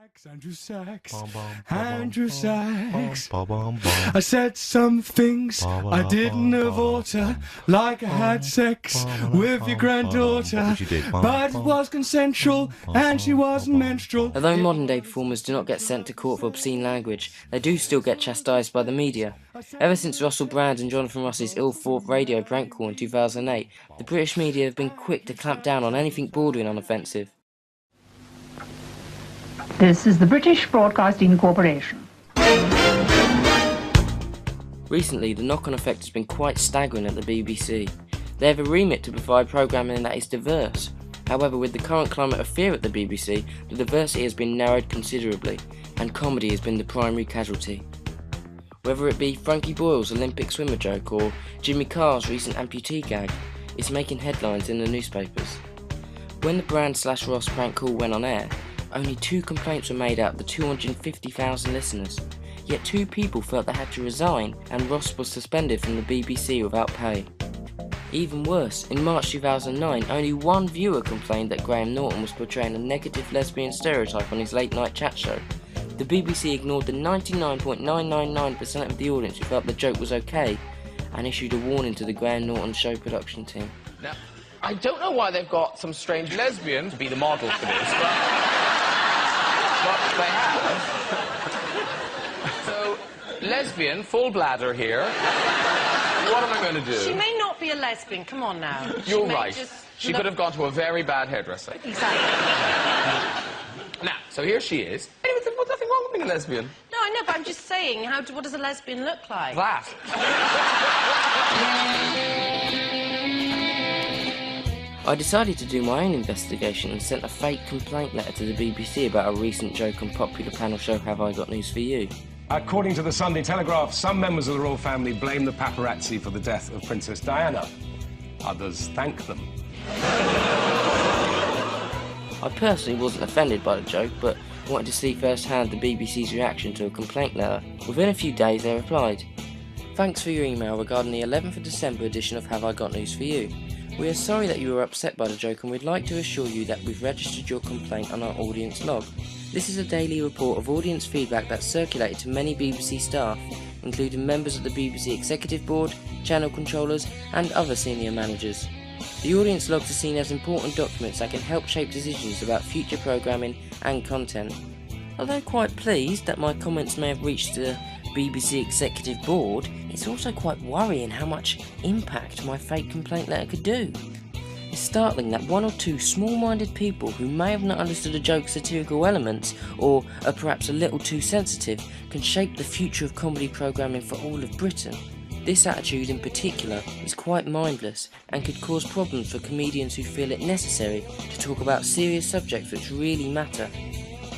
Andrew Sachs, Andrew Sachs. I said some things I didn't have oughta, like I had sex with your granddaughter, but it was consensual and she wasn't menstrual. Although modern-day performers do not get sent to court for obscene language, they do still get chastised by the media. Ever since Russell Brand and Jonathan Ross's ill-thought radio prank call in 2008, the British media have been quick to clamp down on anything bordering on offensive. This is the British Broadcasting Corporation. Recently, the knock-on effect has been quite staggering at the BBC. They have a remit to provide programming that is diverse. However, with the current climate of fear at the BBC, the diversity has been narrowed considerably, and comedy has been the primary casualty. Whether it be Frankie Boyle's Olympic swimmer joke or Jimmy Carr's recent amputee gag, it's making headlines in the newspapers. When the Brand/Ross prank call went on air, only 2 complaints were made out of the 250,000 listeners, yet 2 people felt they had to resign and Ross was suspended from the BBC without pay. Even worse, in March 2009, only 1 viewer complained that Graham Norton was portraying a negative lesbian stereotype on his late-night chat show. The BBC ignored the 99.999% of the audience who felt the joke was okay and issued a warning to the Graham Norton show production team. Now, I don't know why they've got some strange lesbian to be the model for this, but they have. So, lesbian, full bladder here. What am I going to do? She may not be a lesbian, come on now. You're right. She could have gone to a very bad hairdresser. Exactly. Now, so here she is. Anyway, there's nothing wrong with being a lesbian. No, I know, but I'm just saying, what does a lesbian look like? That. I decided to do my own investigation and sent a fake complaint letter to the BBC about a recent joke on popular panel show Have I Got News For You. According to the Sunday Telegraph, some members of the royal family blame the paparazzi for the death of Princess Diana. Others thank them. I personally wasn't offended by the joke, but wanted to see firsthand the BBC's reaction to a complaint letter. Within a few days they replied, "Thanks for your email regarding the 11th of December edition of Have I Got News For You. We are sorry that you were upset by the joke and we'd like to assure you that we've registered your complaint on our audience log. This is a daily report of audience feedback that's circulated to many BBC staff, including members of the BBC Executive Board, channel controllers and other senior managers. The audience logs are seen as important documents that can help shape decisions about future programming and content. Although quite pleased that my comments may have reached the BBC Executive Board, it's also quite worrying how much impact my fake complaint letter could do. It's startling that 1 or 2 small-minded people who may have not understood a joke's satirical elements, or are perhaps a little too sensitive, can shape the future of comedy programming for all of Britain. This attitude in particular is quite mindless and could cause problems for comedians who feel it necessary to talk about serious subjects which really matter.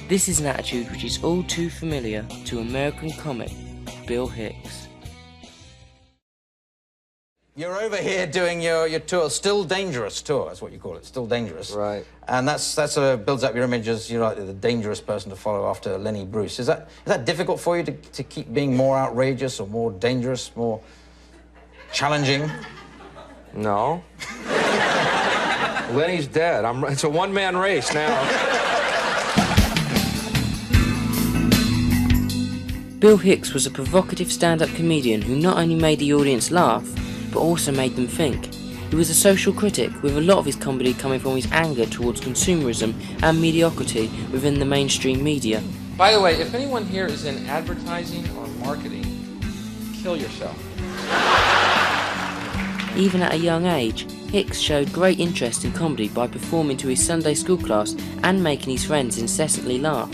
This is an attitude which is all too familiar to American comic Bill Hicks. You're over here doing your tour, Still Dangerous tour, that's what you call it, Still Dangerous. Right. And that builds up your image as you're like the dangerous person to follow after Lenny Bruce. Is that difficult for you to keep being more outrageous or more dangerous, more challenging? No. Lenny's dead. It's a one-man race now. Bill Hicks was a provocative stand-up comedian who not only made the audience laugh, but also made them think. He was a social critic, with a lot of his comedy coming from his anger towards consumerism and mediocrity within the mainstream media. By the way, if anyone here is in advertising or marketing, kill yourself. Even at a young age, Hicks showed great interest in comedy by performing to his Sunday school class and making his friends incessantly laugh.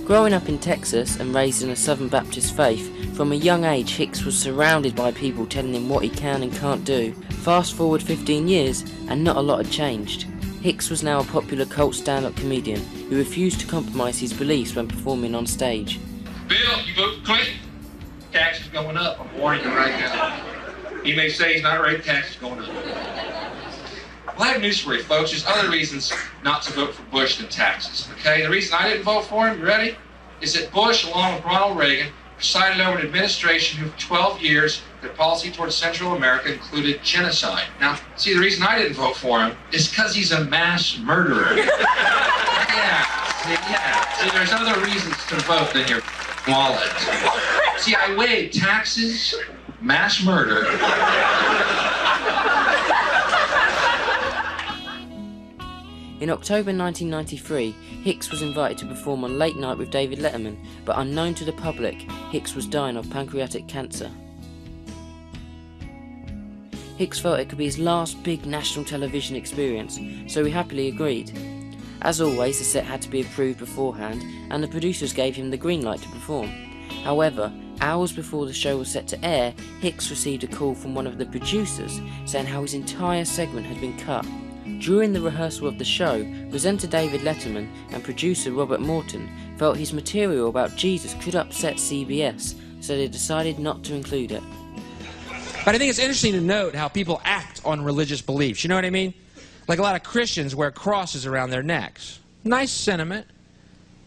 Growing up in Texas and raised in a Southern Baptist faith, from a young age Hicks was surrounded by people telling him what he can and can't do. Fast forward 15 years and not a lot had changed. Hicks was now a popular cult stand-up comedian who refused to compromise his beliefs when performing on stage. Bill, you vote for Clinton? Taxes going up, I'm warning you right now. He may say he's not right, taxes going up. Well, I have news for you, folks. There's other reasons not to vote for Bush than taxes, okay? The reason I didn't vote for him, you ready? Is that Bush, along with Ronald Reagan, presided over an administration who for 12 years, their policy towards Central America included genocide. Now, see, the reason I didn't vote for him is because he's a mass murderer. Yeah. See, there's other reasons to vote than your wallet. See, I weighed taxes, mass murder. In October 1993, Hicks was invited to perform on Late Night with David Letterman, but unknown to the public, Hicks was dying of pancreatic cancer. Hicks felt it could be his last big national television experience, so he happily agreed. As always, the set had to be approved beforehand, and the producers gave him the green light to perform. However, hours before the show was set to air, Hicks received a call from one of the producers saying how his entire segment had been cut. During the rehearsal of the show, presenter David Letterman and producer Robert Morton felt his material about Jesus could upset CBS, so they decided not to include it. But I think it's interesting to note how people act on religious beliefs, you know what I mean? Like a lot of Christians wear crosses around their necks. Nice sentiment.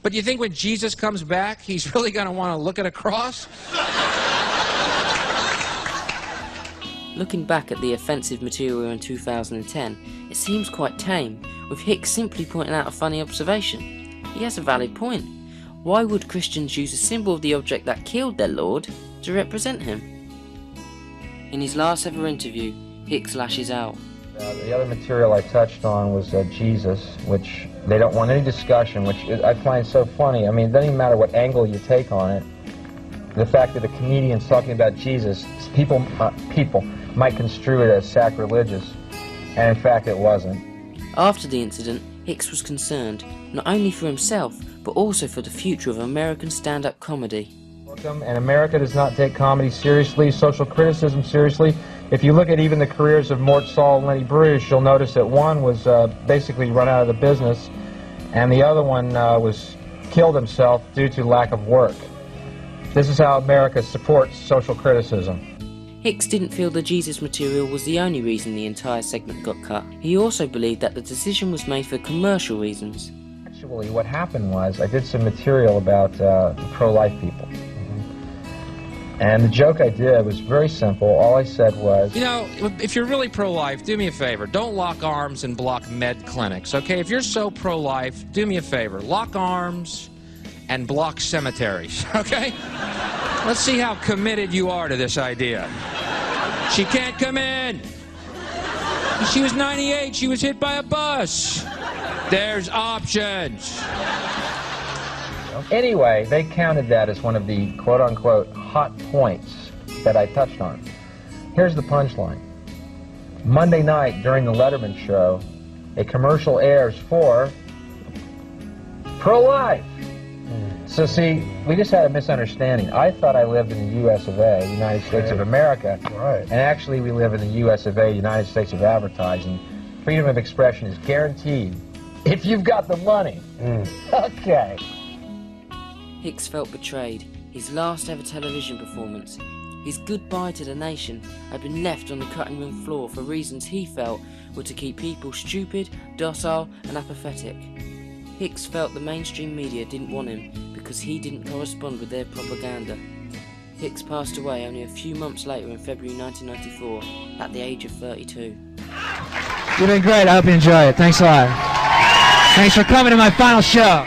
But you think when Jesus comes back, he's really going to want to look at a cross? Looking back at the offensive material in 2010, it seems quite tame, with Hicks simply pointing out a funny observation. He has a valid point. Why would Christians use a symbol of the object that killed their Lord to represent him? In his last ever interview, Hicks lashes out. The other material I touched on was Jesus, which they don't want any discussion, which I find so funny. I mean, it doesn't even matter what angle you take on it. The fact that a comedian's talking about Jesus, people might construe it as sacrilegious, and in fact it wasn't. After the incident, Hicks was concerned, not only for himself, but also for the future of American stand-up comedy. And America does not take comedy seriously, social criticism seriously. If you look at even the careers of Mort Sahl and Lenny Bruce, you'll notice that one was basically run out of the business, and the other one was killed himself due to lack of work. This is how America supports social criticism. Hicks didn't feel the Jesus material was the only reason the entire segment got cut. He also believed that the decision was made for commercial reasons. Actually, what happened was I did some material about pro-life people. And the joke I did was very simple. All I said was... You know, if you're really pro-life, do me a favor. Don't lock arms and block med clinics, okay? If you're so pro-life, do me a favor. Lock arms and block cemeteries, okay? Let's see how committed you are to this idea. She can't come in. She was 98. She was hit by a bus. There's options. Anyway, they counted that as one of the quote-unquote hot points that I touched on. Here's the punchline. Monday night during the Letterman show, a commercial airs for pro-life. So see, we just had a misunderstanding. I thought I lived in the U.S. of A., United States of America, and actually we live in the U.S. of A., United States of Advertising. Freedom of expression is guaranteed if you've got the money. Okay. Hicks felt betrayed. His last ever television performance, his goodbye to the nation, had been left on the cutting room floor for reasons he felt were to keep people stupid, docile and apathetic. Hicks felt the mainstream media didn't want him because he didn't correspond with their propaganda. Hicks passed away only a few months later in February 1994 at the age of 32. You've been great. I hope you enjoy it. Thanks a lot. Thanks for coming to my final show.